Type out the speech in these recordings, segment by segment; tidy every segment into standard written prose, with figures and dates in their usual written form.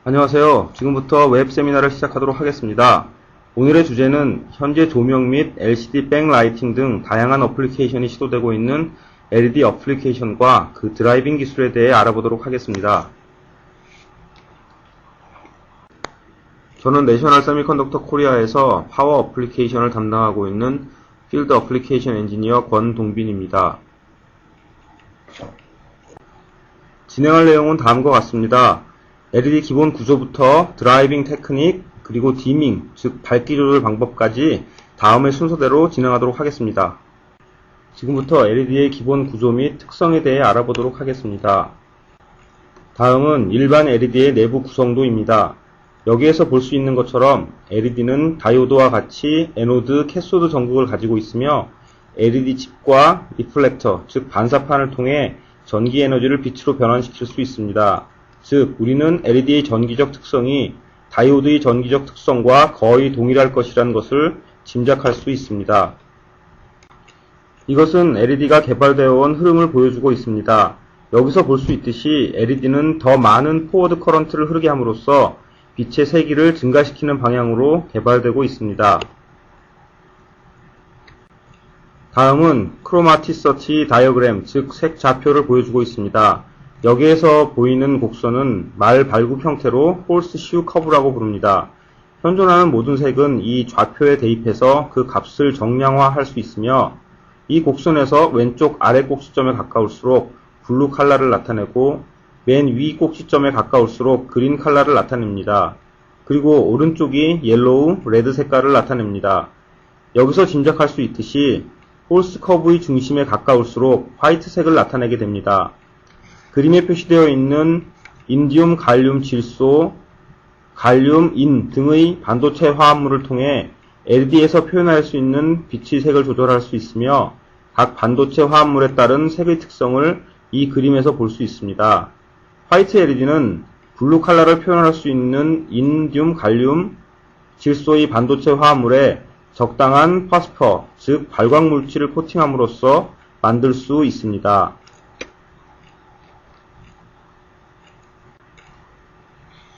안녕하세요. 지금부터 웹 세미나를 시작하도록 하겠습니다. 오늘의 주제는 현재 조명 및 LCD 백라이팅 등 다양한 어플리케이션이 시도되고 있는 LED 어플리케이션과 그 드라이빙 기술에 대해 알아보도록 하겠습니다. 저는 내셔널 세미컨덕터 코리아에서 파워 어플리케이션을 담당하고 있는 필드 어플리케이션 엔지니어 권동빈입니다. 진행할 내용은 다음과 같습니다. LED 기본 구조부터 드라이빙 테크닉, 그리고 디밍, 즉 밝기 조절 방법까지 다음의 순서대로 진행하도록 하겠습니다. 지금부터 LED의 기본 구조 및 특성에 대해 알아보도록 하겠습니다. 다음은 일반 LED의 내부 구성도입니다. 여기에서 볼 수 있는 것처럼 LED는 다이오드와 같이 에노드, 캐소드 전극을 가지고 있으며 LED 칩과 리플렉터, 즉 반사판을 통해 전기 에너지를 빛으로 변환시킬 수 있습니다. 즉 우리는 LED의 전기적 특성이 다이오드의 전기적 특성과 거의 동일할 것이라는 것을 짐작할 수 있습니다. 이것은 LED가 개발되어 온 흐름을 보여주고 있습니다. 여기서 볼 수 있듯이 LED는 더 많은 포워드 커런트를 흐르게 함으로써 빛의 세기를 증가시키는 방향으로 개발되고 있습니다. 다음은 크로마티서치 다이어그램, 즉 색 좌표를 보여주고 있습니다. 여기에서 보이는 곡선은 말 발굽 형태로 홀스슈 커브라고 부릅니다. 현존하는 모든 색은 이 좌표에 대입해서 그 값을 정량화할 수 있으며 이 곡선에서 왼쪽 아래 꼭지점에 가까울수록 블루 컬러를 나타내고 맨 위 꼭지점에 가까울수록 그린 컬러를 나타냅니다. 그리고 오른쪽이 옐로우, 레드 색깔을 나타냅니다. 여기서 짐작할 수 있듯이 홀스 커브의 중심에 가까울수록 화이트색을 나타내게 됩니다. 그림에 표시되어 있는 인디움, 갈륨, 질소, 갈륨, 인 등의 반도체 화합물을 통해 LED에서 표현할 수 있는 빛의 색을 조절할 수 있으며 각 반도체 화합물에 따른 색의 특성을 이 그림에서 볼 수 있습니다. 화이트 LED는 블루 컬러를 표현할 수 있는 인디움, 갈륨, 질소의 반도체 화합물에 적당한 파스퍼, 즉 발광 물질을 코팅함으로써 만들 수 있습니다.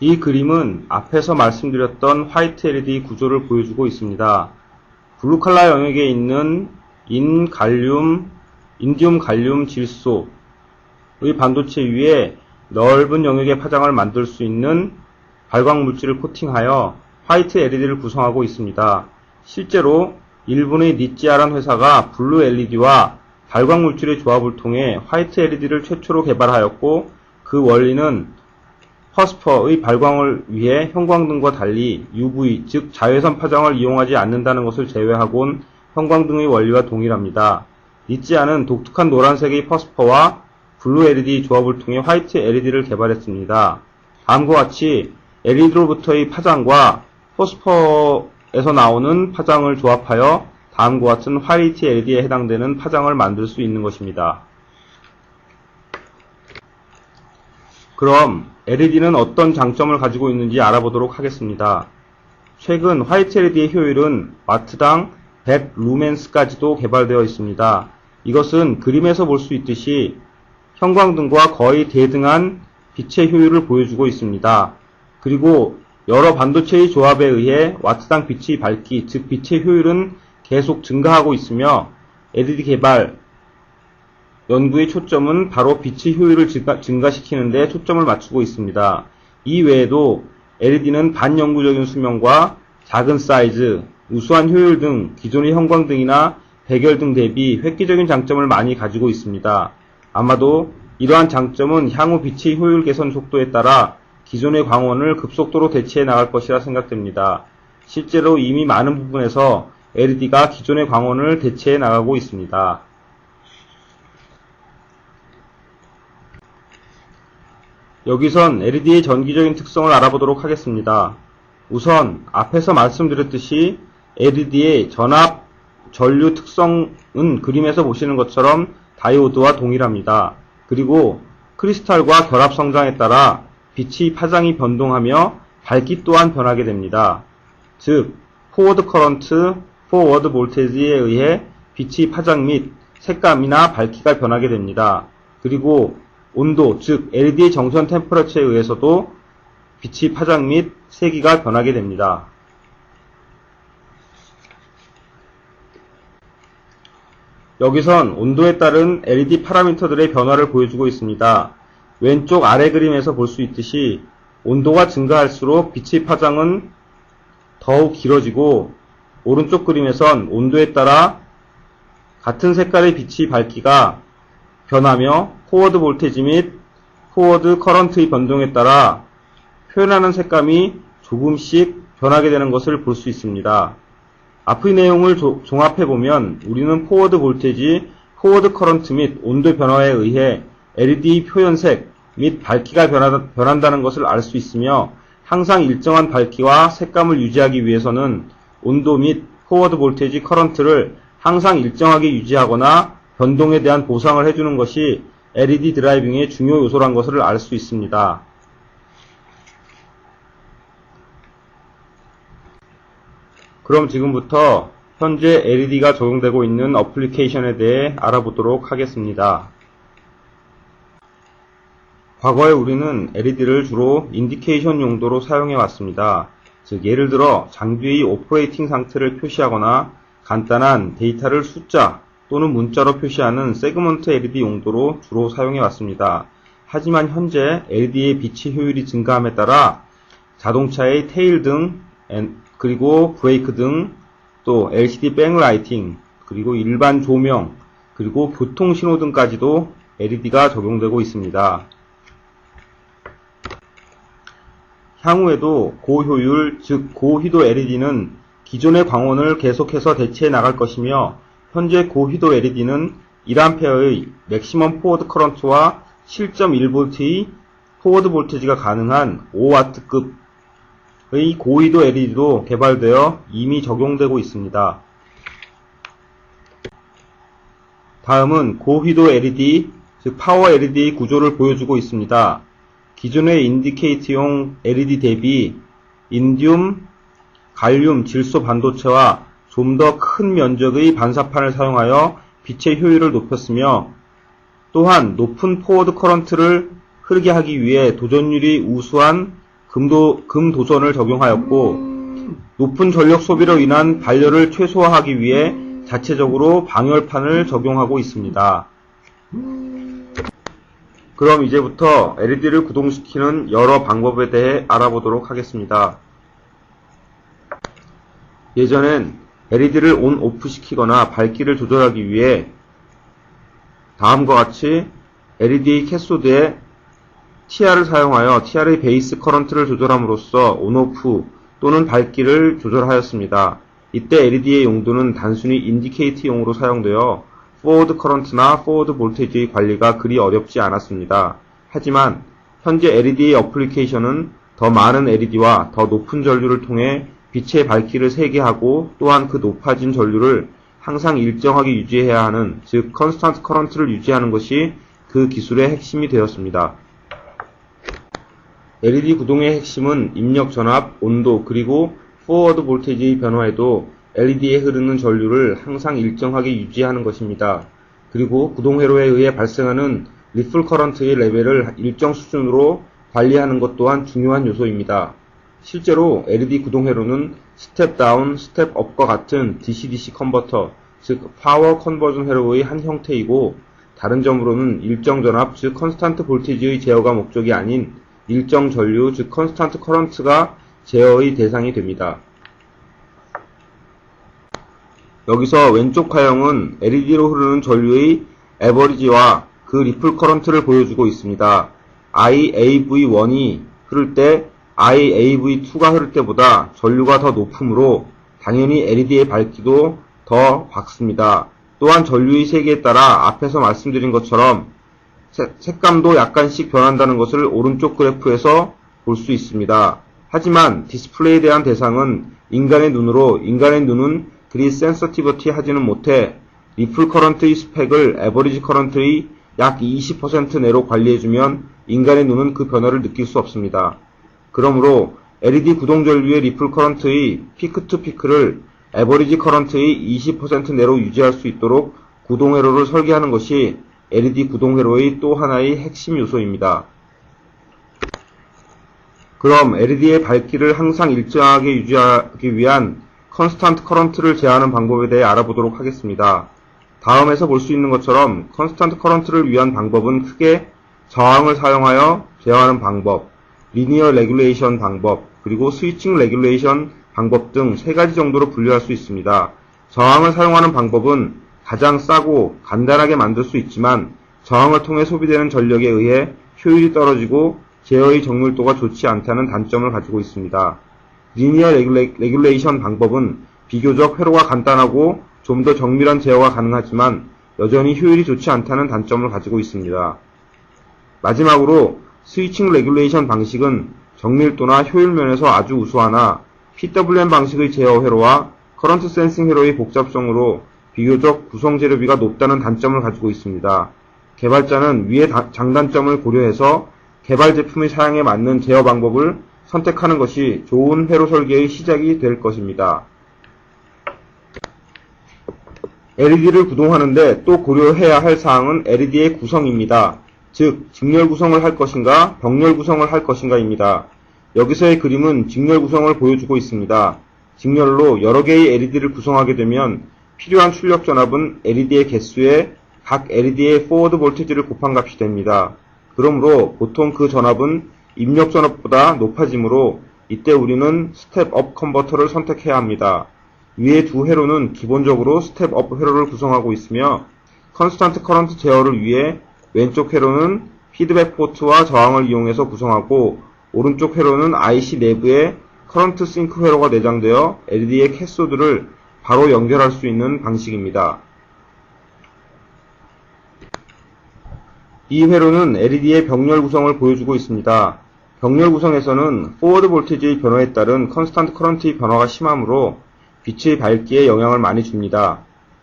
이 그림은 앞에서 말씀드렸던 화이트 LED 구조를 보여주고 있습니다. 블루 컬러 영역에 있는 인디움, 갈륨, 질소의 반도체 위에 넓은 영역의 파장을 만들 수 있는 발광 물질을 코팅하여 화이트 LED를 구성하고 있습니다. 실제로 일본의 니찌아라는 회사가 블루 LED와 발광 물질의 조합을 통해 화이트 LED를 최초로 개발하였고 그 원리는 퍼스퍼의 발광을 위해 형광등과 달리 UV, 즉 자외선 파장을 이용하지 않는다는 것을 제외하곤 형광등의 원리와 동일합니다. 니찌아는 독특한 노란색의 퍼스퍼와 블루 LED 조합을 통해 화이트 LED를 개발했습니다. 다음과 같이 LED로부터의 파장과 퍼스퍼에서 나오는 파장을 조합하여 다음과 같은 화이트 LED에 해당되는 파장을 만들 수 있는 것입니다. 그럼 LED는 어떤 장점을 가지고 있는지 알아보도록 하겠습니다. 최근 화이트 LED의 효율은 와트당 100 루멘스까지도 개발되어 있습니다. 이것은 그림에서 볼 수 있듯이 형광등과 거의 대등한 빛의 효율을 보여주고 있습니다. 그리고 여러 반도체의 조합에 의해 와트당 빛의 밝기, 즉 빛의 효율은 계속 증가하고 있으며 LED 개발 연구의 초점은 바로 빛의 효율을 증가시키는 데 초점을 맞추고 있습니다. 이 외에도 LED는 반영구적인 수명과 작은 사이즈, 우수한 효율 등 기존의 형광등이나 백열등 대비 획기적인 장점을 많이 가지고 있습니다. 아마도 이러한 장점은 향후 빛의 효율 개선 속도에 따라 기존의 광원을 급속도로 대체해 나갈 것이라 생각됩니다. 실제로 이미 많은 부분에서 LED가 기존의 광원을 대체해 나가고 있습니다. 여기선 LED의 전기적인 특성을 알아보도록 하겠습니다. 우선 앞에서 말씀드렸듯이 LED의 전압, 전류 특성은 그림에서 보시는 것처럼 다이오드와 동일합니다. 그리고 크리스탈과 결합 성장에 따라 빛의 파장이 변동하며 밝기 또한 변하게 됩니다. 즉, 포워드 커런트, 포워드 볼테지에 의해 빛의 파장 및 색감이나 밝기가 변하게 됩니다. 그리고 온도, 즉 LED의 정션 템퍼러처에 의해서도 빛의 파장 및 세기가 변하게 됩니다. 여기선 온도에 따른 LED 파라미터들의 변화를 보여주고 있습니다. 왼쪽 아래 그림에서 볼 수 있듯이 온도가 증가할수록 빛의 파장은 더욱 길어지고, 오른쪽 그림에선 온도에 따라 같은 색깔의 빛의 밝기가 변하며 포워드 볼테이지 및 포워드 커런트의 변동에 따라 표현하는 색감이 조금씩 변하게 되는 것을 볼 수 있습니다. 앞의 내용을 종합해보면 우리는 포워드 볼테이지, 포워드 커런트 및 온도 변화에 의해 LED 표현색 및 밝기가 변한다는 것을 알 수 있으며, 항상 일정한 밝기와 색감을 유지하기 위해서는 온도 및 포워드 볼테이지 커런트를 항상 일정하게 유지하거나 변동에 대한 보상을 해주는 것이 LED 드라이빙의 중요 요소란 것을 알 수 있습니다. 그럼 지금부터 현재 LED가 적용되고 있는 어플리케이션에 대해 알아보도록 하겠습니다. 과거에 우리는 LED를 주로 인디케이션 용도로 사용해 왔습니다. 즉, 예를 들어 장비의 오퍼레이팅 상태를 표시하거나 간단한 데이터를 숫자 또는 문자로 표시하는 세그먼트 LED 용도로 주로 사용해 왔습니다. 하지만 현재 LED의 빛의 효율이 증가함에 따라 자동차의 테일 등, 그리고 브레이크 등, 또 LCD 백라이팅, 그리고 일반 조명, 그리고 교통 신호 등까지도 LED가 적용되고 있습니다. 향후에도 고효율, 즉 고휘도 LED는 기존의 광원을 계속해서 대체해 나갈 것이며, 현재 고휘도 LED는 1A의 맥시멈 포워드 커런트와 7.1V의 포워드 볼테이지가 가능한 5W급의 고휘도 LED도 개발되어 이미 적용되고 있습니다. 다음은 고휘도 LED, 즉 파워 LED의 구조를 보여주고 있습니다. 기존의 인디케이트용 LED 대비 인디움, 갈륨, 질소 반도체와 좀 더 큰 면적의 반사판을 사용하여 빛의 효율을 높였으며, 또한 높은 포워드 커런트를 흐르게 하기 위해 도전율이 우수한 금도선을 적용하였고, 높은 전력 소비로 인한 발열을 최소화하기 위해 자체적으로 방열판을 적용하고 있습니다. 그럼 이제부터 LED를 구동시키는 여러 방법에 대해 알아보도록 하겠습니다. 예전엔 LED를 온, 오프 시키거나 밝기를 조절하기 위해 다음과 같이 LED 캐소드에 TR을 사용하여 TR의 베이스 커런트를 조절함으로써 온, 오프 또는 밝기를 조절하였습니다. 이때 LED의 용도는 단순히 인디케이트용으로 사용되어 포워드 커런트나 포워드 볼테이지의 관리가 그리 어렵지 않았습니다. 하지만 현재 LED의 어플리케이션은 더 많은 LED와 더 높은 전류를 통해 빛의 밝기를 세게 하고, 또한 그 높아진 전류를 항상 일정하게 유지해야 하는, 즉 컨스턴트 커런트를 유지하는 것이 그 기술의 핵심이 되었습니다. LED 구동의 핵심은 입력 전압, 온도, 그리고 포워드 볼테이지의 변화에도 LED에 흐르는 전류를 항상 일정하게 유지하는 것입니다. 그리고 구동 회로에 의해 발생하는 리플 커런트의 레벨을 일정 수준으로 관리하는 것 또한 중요한 요소입니다. 실제로 LED 구동 회로는 스텝 다운, 스텝 업과 같은 DC-DC 컨버터, 즉 파워 컨버전 회로의 한 형태이고, 다른 점으로는 일정 전압, 즉 컨스탄트 볼테이지의 제어가 목적이 아닌 일정 전류, 즉 컨스탄트 커런트가 제어의 대상이 됩니다. 여기서 왼쪽 화형은 LED로 흐르는 전류의 에버리지와 그 리플 커런트를 보여주고 있습니다. IAV1이 흐를 때 IAV2가 흐를 때보다 전류가 더 높으므로 당연히 LED의 밝기도 더 밝습니다. 또한 전류의 세기에 따라 앞에서 말씀드린 것처럼 색감도 약간씩 변한다는 것을 오른쪽 그래프에서 볼 수 있습니다. 하지만 디스플레이에 대한 대상은 인간의 눈으로, 인간의 눈은 그리 센서티비티 하지는 못해 리플 커런트의 스펙을 에버리지 커런트의 약 20% 내로 관리해주면 인간의 눈은 그 변화를 느낄 수 없습니다. 그러므로 LED 구동 전류의 리플 커런트의 피크 투 피크를 에버리지 커런트의 20% 내로 유지할 수 있도록 구동 회로를 설계하는 것이 LED 구동 회로의 또 하나의 핵심 요소입니다. 그럼 LED의 밝기를 항상 일정하게 유지하기 위한 컨스탄트 커런트를 제어하는 방법에 대해 알아보도록 하겠습니다. 다음에서 볼 수 있는 것처럼 컨스탄트 커런트를 위한 방법은 크게 저항을 사용하여 제어하는 방법, 리니어 레귤레이션 방법, 그리고 스위칭 레귤레이션 방법 등 세 가지 정도로 분류할 수 있습니다. 저항을 사용하는 방법은 가장 싸고 간단하게 만들 수 있지만 저항을 통해 소비되는 전력에 의해 효율이 떨어지고 제어의 정밀도가 좋지 않다는 단점을 가지고 있습니다. 리니어 레귤레이션 방법은 비교적 회로가 간단하고 좀 더 정밀한 제어가 가능하지만 여전히 효율이 좋지 않다는 단점을 가지고 있습니다. 마지막으로 스위칭 레귤레이션 방식은 정밀도나 효율 면에서 아주 우수하나 PWM 방식의 제어 회로와 커런트 센싱 회로의 복잡성으로 비교적 구성 재료비가 높다는 단점을 가지고 있습니다. 개발자는 위의 장단점을 고려해서 개발 제품의 사양에 맞는 제어 방법을 선택하는 것이 좋은 회로 설계의 시작이 될 것입니다. LED를 구동하는데 또 고려해야 할 사항은 LED의 구성입니다. 즉, 직렬 구성을 할 것인가, 병렬 구성을 할 것인가입니다. 여기서의 그림은 직렬 구성을 보여주고 있습니다. 직렬로 여러 개의 LED를 구성하게 되면 필요한 출력 전압은 LED의 개수에 각 LED의 포워드 볼테지를 곱한 값이 됩니다. 그러므로 보통 그 전압은 입력 전압보다 높아지므로 이때 우리는 스텝업 컨버터를 선택해야 합니다. 위의 두 회로는 기본적으로 스텝업 회로를 구성하고 있으며 컨스탄트 커런트 제어를 위해 왼쪽 회로는 피드백 포트와 저항을 이용해서 구성하고 오른쪽 회로는 IC 내부에 커런트 싱크 회로가 내장되어 LED의 캐소드를 바로 연결할 수 있는 방식입니다. 이 회로는 LED의 병렬 구성을 보여주고 있습니다. 병렬 구성에서는 포워드 볼테지의 변화에 따른 컨스탄트 커런트의 변화가 심하므로 빛의 밝기에 영향을 많이 줍니다.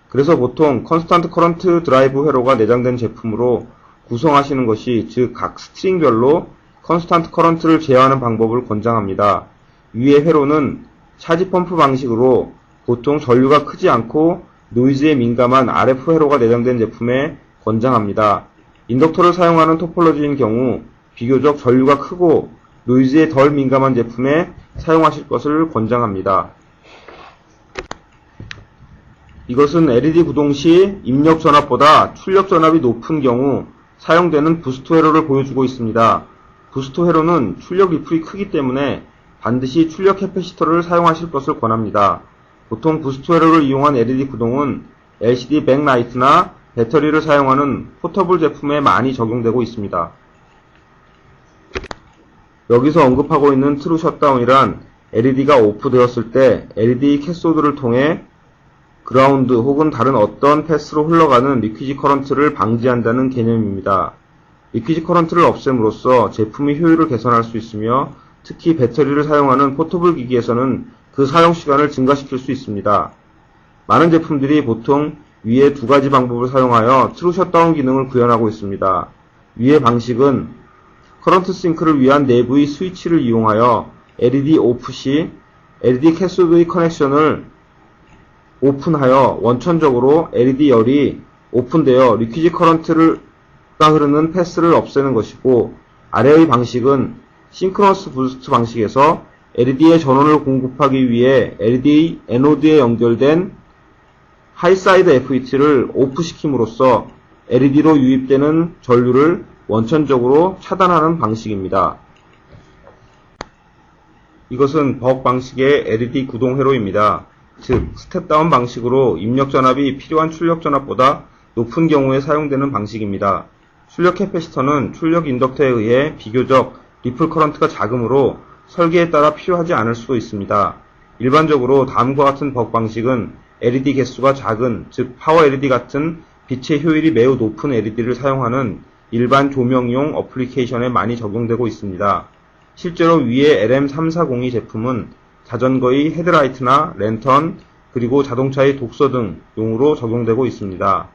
그래서 보통 컨스탄트 커런트 드라이브 회로가 내장된 제품으로 구성하시는 것이 즉 각 스트링별로 컨스탄트 커런트를 제어하는 방법을 권장합니다. 위의 회로는 차지 펌프 방식으로 보통 전류가 크지 않고 노이즈에 민감한 RF 회로가 내장된 제품에 권장합니다. 인덕터를 사용하는 토폴로지인 경우 비교적 전류가 크고 노이즈에 덜 민감한 제품에 사용하실 것을 권장합니다. 이것은 LED 구동 시 입력 전압보다 출력 전압이 높은 경우 사용되는 부스트 회로를 보여주고 있습니다. 부스트 회로는 출력 리플이 크기 때문에 반드시 출력 캐패시터를 사용하실 것을 권합니다. 보통 부스트 회로를 이용한 LED 구동은 LCD 백라이트나 배터리를 사용하는 포터블 제품에 많이 적용되고 있습니다. 여기서 언급하고 있는 트루 셧다운이란 LED가 오프되었을 때 LED 캐소드를 통해 그라운드 혹은 다른 어떤 패스로 흘러가는 리퀴지 커런트를 방지한다는 개념입니다. 리퀴지 커런트를 없앰으로써 제품의 효율을 개선할 수 있으며 특히 배터리를 사용하는 포터블 기기에서는 그 사용 시간을 증가시킬 수 있습니다. 많은 제품들이 보통 위의 두 가지 방법을 사용하여 트루 셧다운 기능을 구현하고 있습니다. 위의 방식은 커런트 싱크를 위한 내부의 스위치를 이용하여 LED 오프 시 LED 캐소드의 커넥션을 오픈하여 원천적으로 LED 열이 오픈되어 리퀴지 커런트가 흐르는 패스를 없애는 것이고, 아래의 방식은 싱크로너스 부스트 방식에서 LED의 전원을 공급하기 위해 LED의 에노드에 연결된 하이사이드 FET를 오프시킴으로써 LED로 유입되는 전류를 원천적으로 차단하는 방식입니다. 이것은 벅 방식의 LED 구동 회로입니다. 즉, 스텝다운 방식으로 입력 전압이 필요한 출력 전압보다 높은 경우에 사용되는 방식입니다. 출력 캐패시터는 출력 인덕터에 의해 비교적 리플 커런트가 작으므로 설계에 따라 필요하지 않을 수도 있습니다. 일반적으로 다음과 같은 벅 방식은 LED 개수가 작은, 즉 파워 LED 같은 빛의 효율이 매우 높은 LED를 사용하는 일반 조명용 어플리케이션에 많이 적용되고 있습니다. 실제로 위의 LM340이 제품은 자전거의 헤드라이트나 랜턴, 그리고 자동차의 독서 등 용으로 적용되고 있습니다.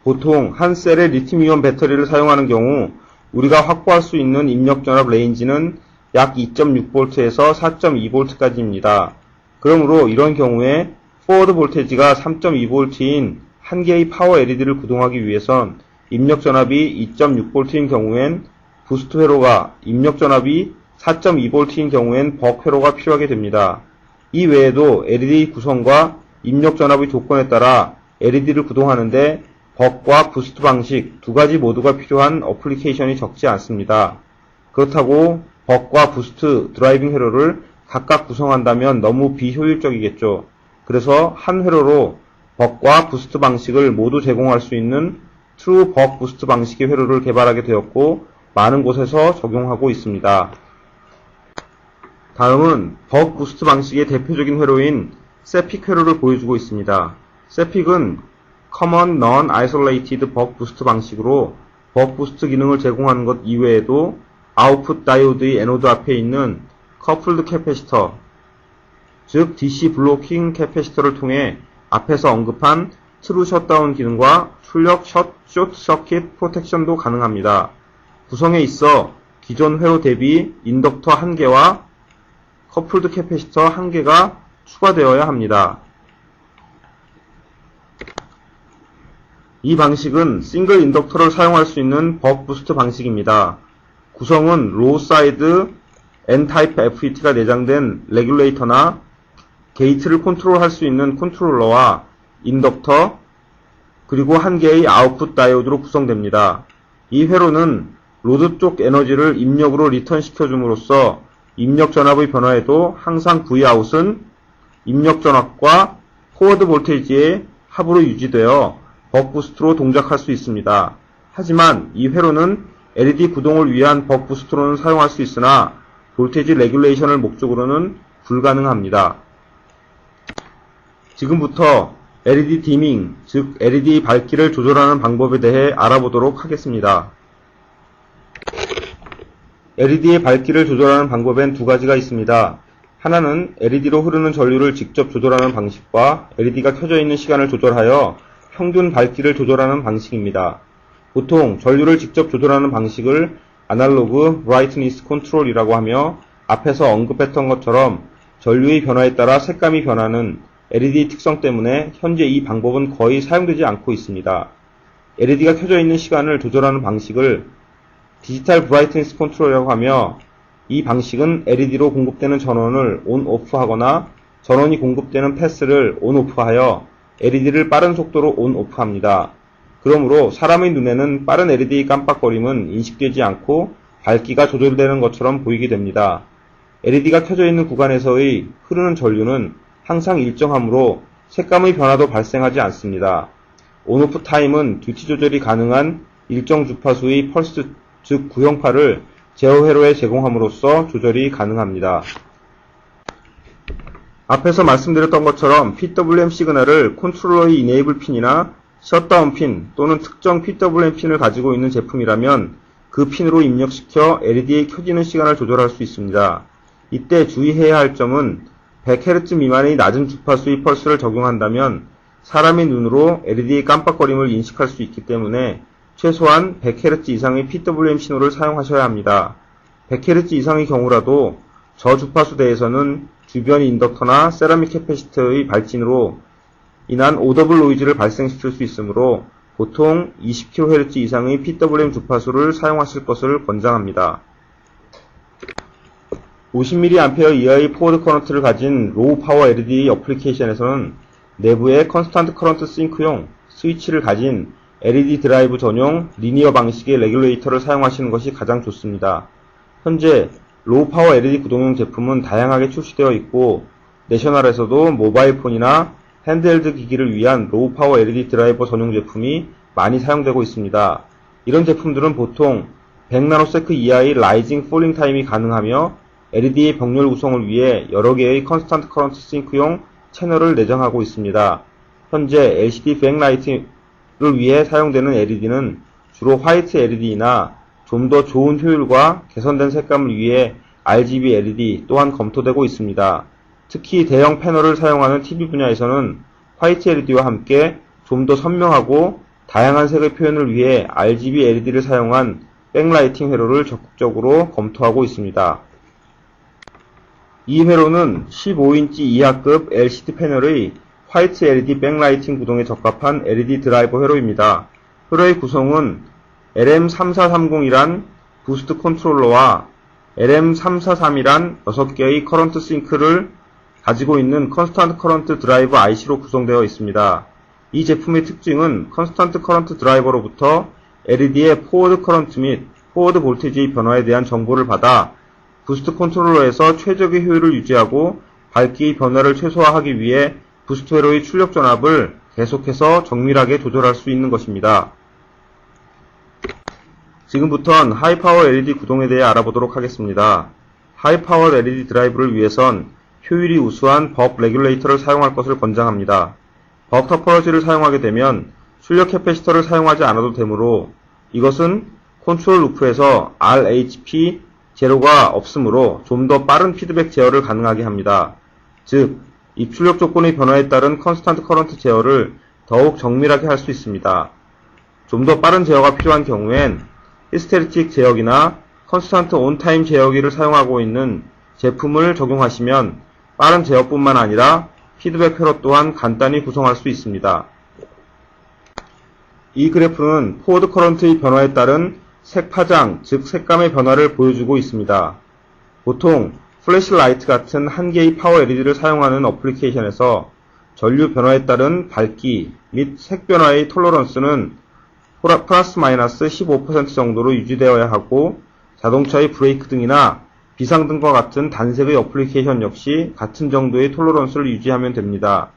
보통 한 셀의 리튬이온 배터리를 사용하는 경우 우리가 확보할 수 있는 입력 전압 레인지는 약 2.6V에서 4.2V까지입니다. 그러므로 이런 경우에 포워드 볼테지가 3.2V인 한 개의 파워 LED를 구동하기 위해선 입력 전압이 2.6V인 경우엔 부스트 회로가 입력 전압이 4.2V인 경우엔 벅 회로가 필요하게 됩니다. 이 외에도 LED 구성과 입력 전압의 조건에 따라 LED를 구동하는데 벅과 부스트 방식 두 가지 모두가 필요한 어플리케이션이 적지 않습니다. 그렇다고 벅과 부스트 드라이빙 회로를 각각 구성한다면 너무 비효율적이겠죠. 그래서 한 회로로 벅과 부스트 방식을 모두 제공할 수 있는 트루 벅 부스트 방식의 회로를 개발하게 되었고 많은 곳에서 적용하고 있습니다. 다음은 벅 부스트 방식의 대표적인 회로인 세픽 회로를 보여주고 있습니다. 세픽은 Common Non-Isolated Buck Boost 방식으로 벅 부스트 기능을 제공하는 것 이외에도 아웃풋 다이오드의 에노드 앞에 있는 커플드 캐패시터, 즉 DC 블로킹 캐패시터를 통해 앞에서 언급한 트루 셧다운 기능과 출력 숏 서킷 프로텍션도 가능합니다. 구성에 있어 기존 회로 대비 인덕터 1개와 커플드 캐패시터 1개가 추가되어야 합니다. 이 방식은 싱글 인덕터를 사용할 수 있는 벅 부스트 방식입니다. 구성은 로우 사이드 N-타입 FET가 내장된 레귤레이터나 게이트를 컨트롤할 수 있는 컨트롤러와 인덕터 그리고 1개의 아웃풋 다이오드로 구성됩니다. 이 회로는 로드 쪽 에너지를 입력으로 리턴 시켜줌으로써 입력 전압의 변화에도 항상 Vout은 입력 전압과 포워드 볼테이지의 합으로 유지되어 벅 부스트로 동작할 수 있습니다. 하지만 이 회로는 LED 구동을 위한 벅 부스트로는 사용할 수 있으나 볼테이지 레귤레이션을 목적으로는 불가능합니다. 지금부터 LED 디밍, 즉 LED 밝기를 조절하는 방법에 대해 알아보도록 하겠습니다. LED의 밝기를 조절하는 방법엔 두 가지가 있습니다. 하나는 LED로 흐르는 전류를 직접 조절하는 방식과 LED가 켜져 있는 시간을 조절하여 평균 밝기를 조절하는 방식입니다. 보통 전류를 직접 조절하는 방식을 아날로그 브라이트니스 컨트롤이라고 하며 앞에서 언급했던 것처럼 전류의 변화에 따라 색감이 변하는 LED 특성 때문에 현재 이 방법은 거의 사용되지 않고 있습니다. LED가 켜져 있는 시간을 조절하는 방식을 디지털 브라이트니스 컨트롤이라고 하며 이 방식은 LED로 공급되는 전원을 ON/OFF 하거나 전원이 공급되는 패스를 ON/OFF 하여 LED를 빠른 속도로 ON/OFF 합니다. 그러므로 사람의 눈에는 빠른 LED 깜빡거림은 인식되지 않고 밝기가 조절되는 것처럼 보이게 됩니다. LED가 켜져 있는 구간에서의 흐르는 전류는 항상 일정하므로 색감의 변화도 발생하지 않습니다. ON/OFF 타임은 듀티 조절이 가능한 일정 주파수의 펄스, 즉 구형파를 제어 회로에 제공함으로써 조절이 가능합니다. 앞에서 말씀드렸던 것처럼 PWM 시그널을 컨트롤러의 이네이블 핀이나 셧다운 핀 또는 특정 PWM 핀을 가지고 있는 제품이라면 그 핀으로 입력시켜 LED의 켜지는 시간을 조절할 수 있습니다. 이때 주의해야 할 점은 100Hz 미만의 낮은 주파수의 펄스를 적용한다면 사람의 눈으로 LED의 깜빡거림을 인식할 수 있기 때문에 최소한 100Hz 이상의 PWM 신호를 사용하셔야 합니다. 100Hz 이상의 경우라도 저주파수대에서는 주변 인덕터나 세라믹 캐패시터의 발진으로 인한 오더블 노이즈를 발생시킬 수 있으므로 보통 20kHz 이상의 PWM 주파수를 사용하실 것을 권장합니다. 50mA 이하의 포워드 커런트를 가진 로우 파워 LED 어플리케이션에서는 내부에 컨스턴트 커런트 싱크용 스위치를 가진 LED 드라이브 전용 리니어 방식의 레귤레이터를 사용하시는 것이 가장 좋습니다. 현재 로우 파워 LED 구동용 제품은 다양하게 출시되어 있고 내셔널에서도 모바일 폰이나 핸드헬드 기기를 위한 로우 파워 LED 드라이버 전용 제품이 많이 사용되고 있습니다. 이런 제품들은 보통 100나노세크 이하의 라이징 폴링 타임이 가능하며 LED의 병렬 구성을 위해 여러 개의 컨스턴트 커런트 싱크용 채널을 내장하고 있습니다. 현재 LCD 백라이트를 위해 사용되는 LED는 주로 화이트 LED이나 좀 더 좋은 효율과 개선된 색감을 위해 RGB LED 또한 검토되고 있습니다. 특히 대형 패널을 사용하는 TV 분야에서는 화이트 LED와 함께 좀 더 선명하고 다양한 색의 표현을 위해 RGB LED를 사용한 백라이팅 회로를 적극적으로 검토하고 있습니다. 이 회로는 15인치 이하급 LCD 패널의 화이트 LED 백라이팅 구동에 적합한 LED 드라이버 회로입니다. 회로의 구성은 LM3430이란 부스트 컨트롤러와 LM343이란 6개의 커런트 싱크를 가지고 있는 컨스턴트 커런트 드라이버 IC로 구성되어 있습니다. 이 제품의 특징은 컨스턴트 커런트 드라이버로부터 LED의 포워드 커런트 및 포워드 볼테이지의 변화에 대한 정보를 받아 부스트 컨트롤러에서 최적의 효율을 유지하고 밝기의 변화를 최소화하기 위해 부스트 회로의 출력 전압을 계속해서 정밀하게 조절할 수 있는 것입니다. 지금부턴 하이파워 LED 구동에 대해 알아보도록 하겠습니다. 하이파워 LED 드라이브를 위해선 효율이 우수한 벅 레귤레이터를 사용할 것을 권장합니다. 벅 터퍼러지를 사용하게 되면 출력 캐패시터를 사용하지 않아도 되므로 이것은 컨트롤 루프에서 RHP 제로가 없으므로 좀 더 빠른 피드백 제어를 가능하게 합니다. 즉, 입출력 조건의 변화에 따른 컨스턴트 커런트 제어를 더욱 정밀하게 할 수 있습니다. 좀 더 빠른 제어가 필요한 경우엔 히스테리틱 제어기나 컨스턴트 온타임 제어기를 사용하고 있는 제품을 적용하시면 빠른 제어뿐만 아니라 피드백 회로 또한 간단히 구성할 수 있습니다. 이 그래프는 포워드 커런트의 변화에 따른 색 파장, 즉 색감의 변화를 보여주고 있습니다. 보통 플래시라이트 같은 한 개의 파워 LED를 사용하는 어플리케이션에서 전류 변화에 따른 밝기 및 색 변화의 톨러런스는 플러스 마이너스 15% 정도로 유지되어야 하고 자동차의 브레이크 등이나 비상등과 같은 단색의 어플리케이션 역시 같은 정도의 톨러런스를 유지하면 됩니다.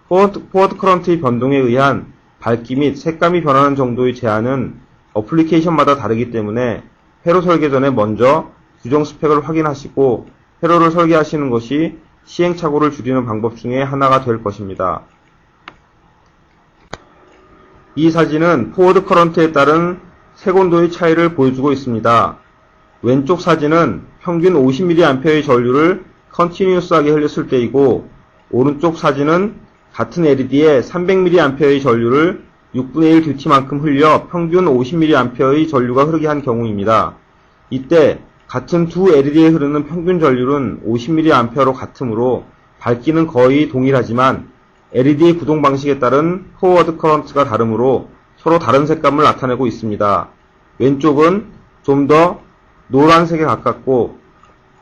포워드 커런트의 변동에 의한 밝기 및 색감이 변하는 정도의 제한은 어플리케이션마다 다르기 때문에 회로 설계 전에 먼저 규정 스펙을 확인하시고 회로를 설계하시는 것이 시행착오를 줄이는 방법 중에 하나가 될 것입니다. 이 사진은 포워드 커런트에 따른 색온도의 차이를 보여주고 있습니다. 왼쪽 사진은 평균 50mA의 전류를 컨티뉴어스하게 흘렸을 때이고 오른쪽 사진은 같은 LED에 300mA의 전류를 6분의 1 듀티만큼 흘려 평균 50mA의 전류가 흐르게 한 경우입니다. 이때 같은 두 LED에 흐르는 평균 전류는 50mA로 같으므로 밝기는 거의 동일하지만 LED의 구동 방식에 따른 포워드 커런트가 다르므로 서로 다른 색감을 나타내고 있습니다. 왼쪽은 좀 더 노란색에 가깝고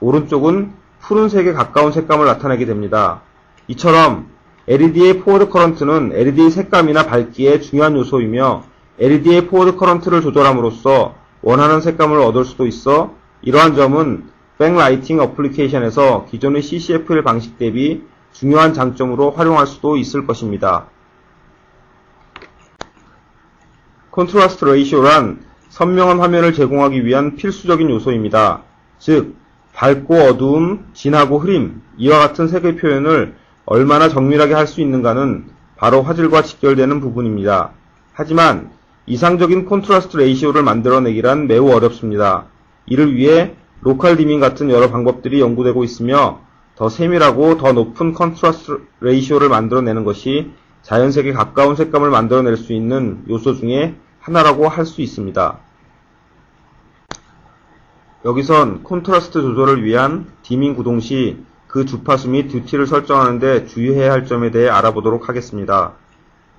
오른쪽은 푸른색에 가까운 색감을 나타내게 됩니다. 이처럼 LED의 포워드 커런트는 LED의 색감이나 밝기의 중요한 요소이며 LED의 포워드 커런트를 조절함으로써 원하는 색감을 얻을 수도 있어 이러한 점은 백라이팅 어플리케이션에서 기존의 CCFL 방식 대비 중요한 장점으로 활용할 수도 있을 것입니다. 컨트라스트 레이시오란 선명한 화면을 제공하기 위한 필수적인 요소입니다. 즉, 밝고 어두움, 진하고 흐림, 이와 같은 색의 표현을 얼마나 정밀하게 할 수 있는가는 바로 화질과 직결되는 부분입니다. 하지만 이상적인 컨트라스트 레이시오를 만들어내기란 매우 어렵습니다. 이를 위해 로컬 디밍 같은 여러 방법들이 연구되고 있으며 더 세밀하고 더 높은 컨트라스트 레이시오를 만들어내는 것이 자연색에 가까운 색감을 만들어낼 수 있는 요소 중에 하나라고 할 수 있습니다. 여기선 콘트라스트 조절을 위한 디밍 구동 시 그 주파수 및 듀티를 설정하는 데 주의해야 할 점에 대해 알아보도록 하겠습니다.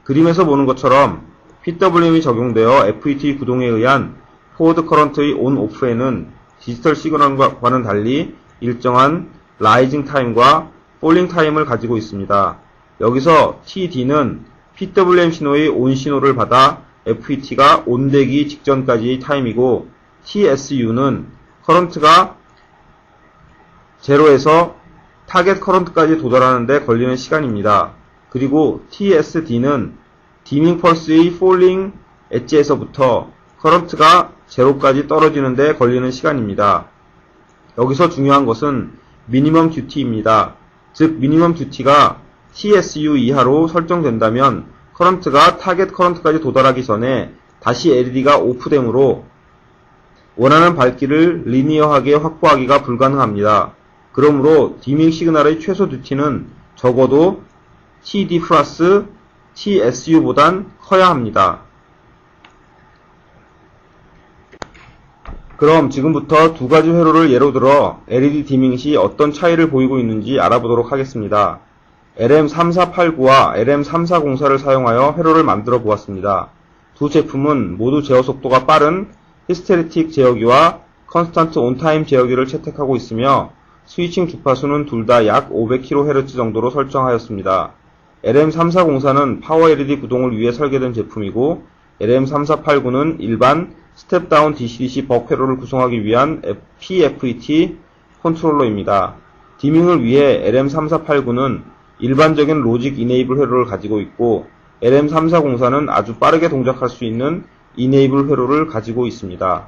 그림에서 보는 것처럼 PWM이 적용되어 FET 구동에 의한 포워드 커런트의 온-오프에는 디지털 시그널과는 달리 일정한 라이징 타임과 폴링 타임을 가지고 있습니다. 여기서 TD는 PWM 신호의 온 신호를 받아 FET가 온되기 직전까지의 타임이고 TSU는 커런트가 제로에서 타겟 커런트까지 도달하는 데 걸리는 시간입니다. 그리고 TSD는 디밍 펄스의 폴링 엣지에서부터 커런트가 제로까지 떨어지는 데 걸리는 시간입니다. 여기서 중요한 것은 미니멈 듀티입니다. 즉 미니멈 듀티가 TSU 이하로 설정된다면 커런트가 타겟 커런트까지 도달하기 전에 다시 LED가 오프되므로 원하는 밝기를 리니어하게 확보하기가 불가능합니다. 그러므로 디밍 시그널의 최소 듀티는 적어도 TD 플러스 TSU보단 커야 합니다. 그럼 지금부터 두 가지 회로를 예로 들어 LED 디밍 시 어떤 차이를 보이고 있는지 알아보도록 하겠습니다. LM3489와 LM3404를 사용하여 회로를 만들어 보았습니다. 두 제품은 모두 제어 속도가 빠른 히스테리틱 제어기와 컨스턴트 온타임 제어기를 채택하고 있으며 스위칭 주파수는 둘 다 약 500kHz 정도로 설정하였습니다. LM3404는 파워 LED 구동을 위해 설계된 제품이고 LM3489는 일반 스텝다운 DC-DC 벅 회로를 구성하기 위한 PFET 컨트롤러입니다. 디밍을 위해 LM3489는 일반적인 로직 이네이블 회로를 가지고 있고 LM3404는 아주 빠르게 동작할 수 있는 이네이블 회로를 가지고 있습니다.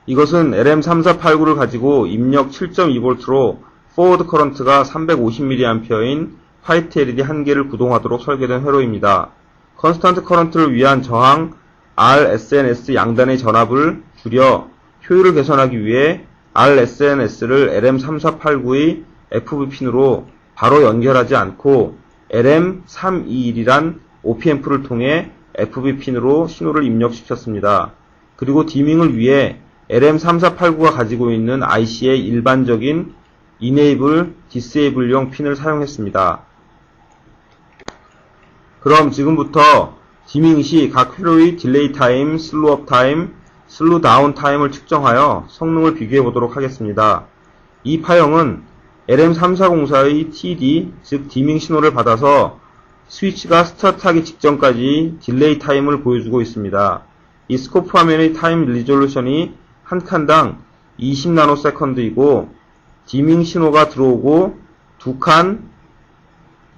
이것은 LM3489를 가지고 입력 7.2V로 포워드 커런트가 350mA인 화이트 LED 1개를 구동하도록 설계된 회로입니다. 컨스턴트 커런트를 위한 저항 RSNS 양단의 전압을 줄여 효율을 개선하기 위해 RSNS를 LM3489의 FV 핀으로 바로 연결하지 않고 LM321이란 OP앰프를 통해 FV 핀으로 신호를 입력시켰습니다. 그리고 디밍을 위해 LM3489가 가지고 있는 IC의 일반적인 Enable, Disable용 핀을 사용했습니다. 그럼 지금부터 디밍 시 각 회로의 딜레이 타임, 슬로우 업 타임, 슬로우 다운 타임을 측정하여 성능을 비교해 보도록 하겠습니다. 이 파형은 LM3404의 TD, 즉 디밍 신호를 받아서 스위치가 스타트하기 직전까지 딜레이 타임을 보여주고 있습니다. 이 스코프 화면의 타임 리졸루션이 한 칸당 20나노세컨드이고 디밍 신호가 들어오고 2칸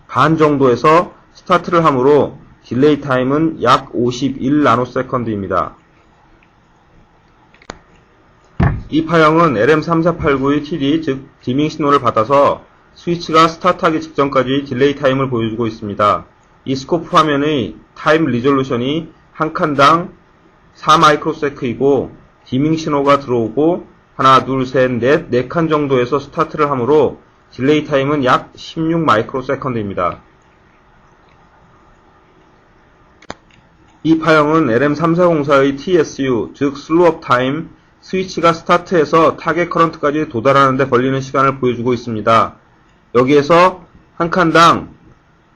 반 정도에서 스타트를 하므로 딜레이 타임은 약 51나노세컨드입니다. 이 파형은 LM3489의 TD, 즉 디밍 신호를 받아서 스위치가 스타트하기 직전까지 딜레이 타임을 보여주고 있습니다. 이 스코프 화면의 타임 리졸루션이 한 칸당 4마이크로세크이고 디밍 신호가 들어오고 하나, 둘, 셋, 넷, 4칸 정도에서 스타트를 하므로 딜레이 타임은 약 16마이크로세컨드입니다. 이 파형은 LM3404의 TSU, 즉 슬로우 업 타임, 스위치가 스타트해서 타겟 커런트까지 도달하는 데 걸리는 시간을 보여주고 있습니다. 여기에서 한 칸당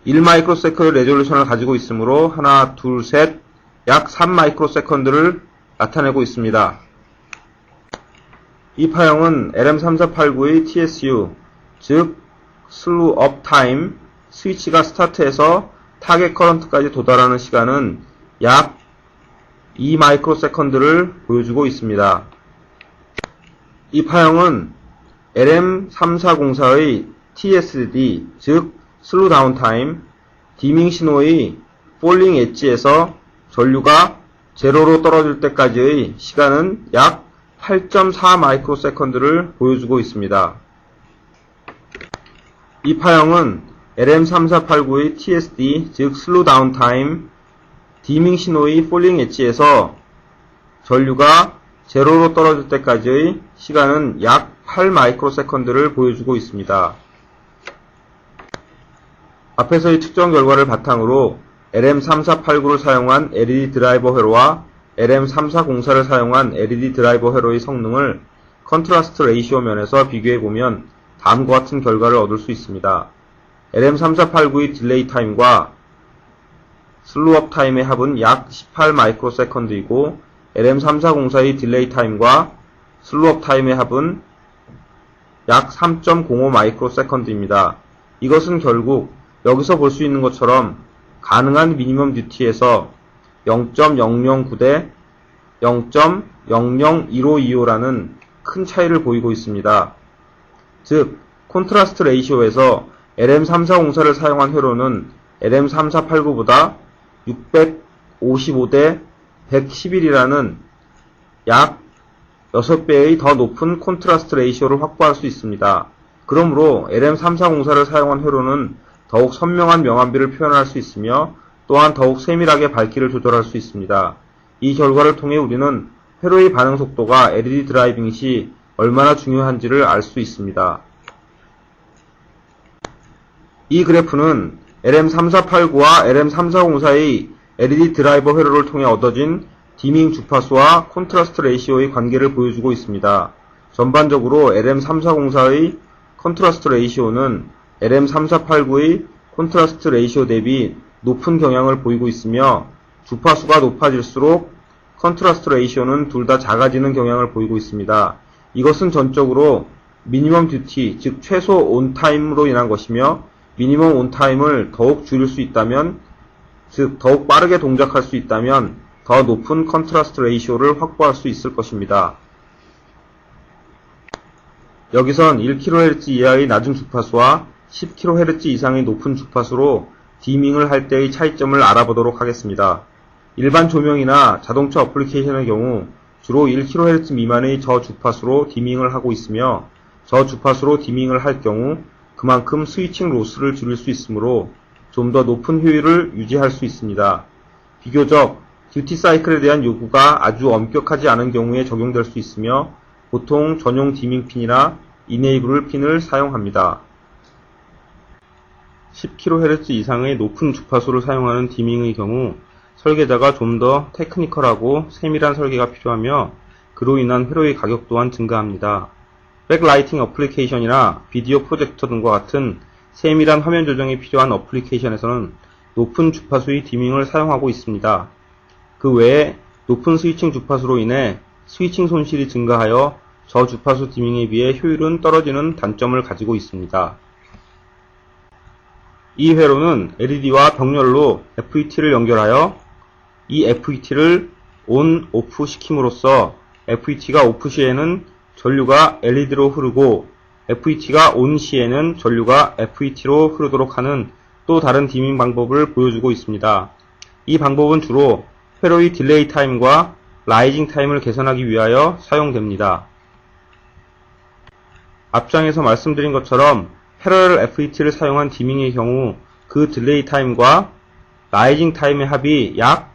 1마이크로세컨드 레졸루션을 가지고 있으므로 하나, 둘, 셋, 약 3마이크로세컨드를 나타내고 있습니다. 이 파형은 LM3489의 TSU, 즉 슬로우 업 타임, 스위치가 스타트해서 타겟 커런트까지 도달하는 시간은 약 2마이크로세컨드를 보여주고 있습니다. 이 파형은 LM3404의 TSD, 즉 슬로우 다운 타임, 디밍 신호의 폴링 엣지에서 전류가 제로로 떨어질 때까지의 시간은 약 8.4 마이크로세컨드를 보여주고 있습니다. 이 파형은 LM3489의 TSD, 즉 슬로우 다운 타임, 디밍 신호의 폴링 엣지에서 전류가 제로로 떨어질 때까지의 시간은 약 8 마이크로세컨드를 보여주고 있습니다. 앞에서의 측정 결과를 바탕으로 LM3489를 사용한 LED 드라이버 회로와 LM3404를 사용한 LED 드라이버 회로의 성능을 컨트라스트 레이시오 면에서 비교해보면 다음과 같은 결과를 얻을 수 있습니다. LM3489의 딜레이 타임과 슬로우 업 타임의 합은 약 18 마이크로세컨드이고 LM3404의 딜레이 타임과 슬로우 업 타임의 합은 약 3.05 마이크로세컨드입니다. 이것은 결국 여기서 볼 수 있는 것처럼 가능한 미니멈 듀티에서 0.009 대 0.001525라는 큰 차이를 보이고 있습니다. 즉, 콘트라스트 레이시오에서 LM3404를 사용한 회로는 LM3489보다 655 대 111이라는 약 6배의 더 높은 콘트라스트 레이시오를 확보할 수 있습니다. 그러므로 LM3404를 사용한 회로는 더욱 선명한 명암비를 표현할 수 있으며 또한 더욱 세밀하게 밝기를 조절할 수 있습니다. 이 결과를 통해 우리는 회로의 반응 속도가 LED 드라이빙 시 얼마나 중요한지를 알 수 있습니다. 이 그래프는 LM3489와 LM3404의 LED 드라이버 회로를 통해 얻어진 디밍 주파수와 콘트라스트 레이시오의 관계를 보여주고 있습니다. 전반적으로 LM3404의 콘트라스트 레이시오는 LM3489의 콘트라스트 레이시오 대비 높은 경향을 보이고 있으며 주파수가 높아질수록 컨트라스트 레이시오는 둘 다 작아지는 경향을 보이고 있습니다. 이것은 전적으로 미니멈 듀티, 즉 최소 온타임으로 인한 것이며, 미니멈 온타임을 더욱 줄일 수 있다면, 즉 더욱 빠르게 동작할 수 있다면 더 높은 컨트라스트 레이시오를 확보할 수 있을 것입니다. 여기선 1kHz 이하의 낮은 주파수와 10kHz 이상의 높은 주파수로 디밍을 할 때의 차이점을 알아보도록 하겠습니다. 일반 조명이나 자동차 어플리케이션의 경우 주로 1kHz 미만의 저주파수로 디밍을 하고 있으며, 저주파수로 디밍을 할 경우 그만큼 스위칭 로스를 줄일 수 있으므로 좀 더 높은 효율을 유지할 수 있습니다. 비교적 듀티 사이클에 대한 요구가 아주 엄격하지 않은 경우에 적용될 수 있으며, 보통 전용 디밍 핀이나 이네이블 핀을 사용합니다. 10kHz 이상의 높은 주파수를 사용하는 디밍의 경우 설계자가 좀 더 테크니컬하고 세밀한 설계가 필요하며, 그로 인한 회로의 가격 또한 증가합니다. 백라이팅 어플리케이션이나 비디오 프로젝터 등과 같은 세밀한 화면 조정이 필요한 어플리케이션에서는 높은 주파수의 디밍을 사용하고 있습니다. 그 외에 높은 스위칭 주파수로 인해 스위칭 손실이 증가하여 저주파수 디밍에 비해 효율은 떨어지는 단점을 가지고 있습니다. 이 회로는 LED와 병렬로 FET를 연결하여 이 FET를 ON, OFF 시킴으로써 FET가 오프 시에는 전류가 LED로 흐르고 FET가 ON 시에는 전류가 FET로 흐르도록 하는 또 다른 디밍 방법을 보여주고 있습니다. 이 방법은 주로 회로의 딜레이 타임과 라이징 타임을 개선하기 위하여 사용됩니다. 앞장에서 말씀드린 것처럼 패러렐 FET를 사용한 디밍의 경우 그 딜레이 타임과 라이징 타임의 합이 약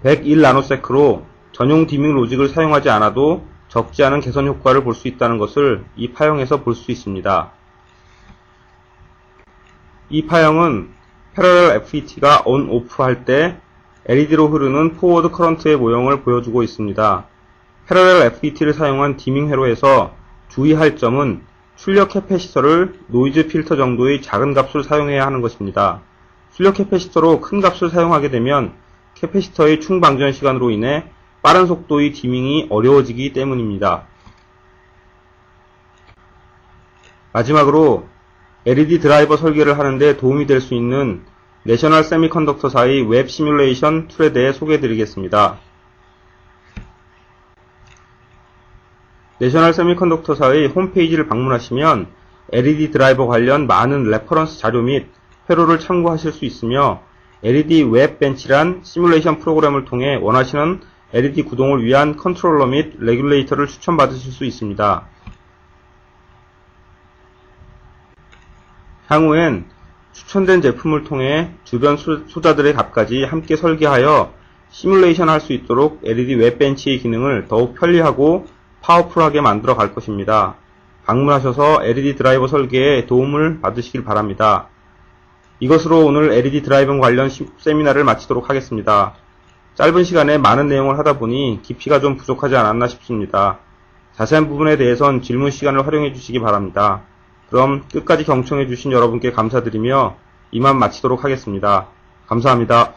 101나노세크로 전용 디밍 로직을 사용하지 않아도 적지 않은 개선 효과를 볼 수 있다는 것을 이 파형에서 볼 수 있습니다. 이 파형은 패러렐 FET가 ON, OFF 할 때 LED로 흐르는 포워드 커런트의 모형을 보여주고 있습니다. 패러렐 FET를 사용한 디밍 회로에서 주의할 점은 출력 캐패시터를 노이즈 필터 정도의 작은 값을 사용해야 하는 것입니다. 출력 캐패시터로 큰 값을 사용하게 되면 캐패시터의 충방전 시간으로 인해 빠른 속도의 디밍이 어려워지기 때문입니다. 마지막으로 LED 드라이버 설계를 하는데 도움이 될 수 있는 내셔널 세미컨덕터사의 웹 시뮬레이션 툴에 대해 소개해드리겠습니다. 내셔널 세미컨덕터사의 홈페이지를 방문하시면 LED 드라이버 관련 많은 레퍼런스 자료 및 회로를 참고하실 수 있으며, LED 웹 벤치란 시뮬레이션 프로그램을 통해 원하시는 LED 구동을 위한 컨트롤러 및 레귤레이터를 추천받으실 수 있습니다. 향후엔 추천된 제품을 통해 주변 소자들의 값까지 함께 설계하여 시뮬레이션 할 수 있도록 LED 웹벤치의 기능을 더욱 편리하고 파워풀하게 만들어 갈 것입니다. 방문하셔서 LED 드라이버 설계에 도움을 받으시길 바랍니다. 이것으로 오늘 LED 드라이버 관련 세미나를 마치도록 하겠습니다. 짧은 시간에 많은 내용을 하다 보니 깊이가 좀 부족하지 않았나 싶습니다. 자세한 부분에 대해선 질문 시간을 활용해 주시기 바랍니다. 그럼 끝까지 경청해 주신 여러분께 감사드리며 이만 마치도록 하겠습니다. 감사합니다.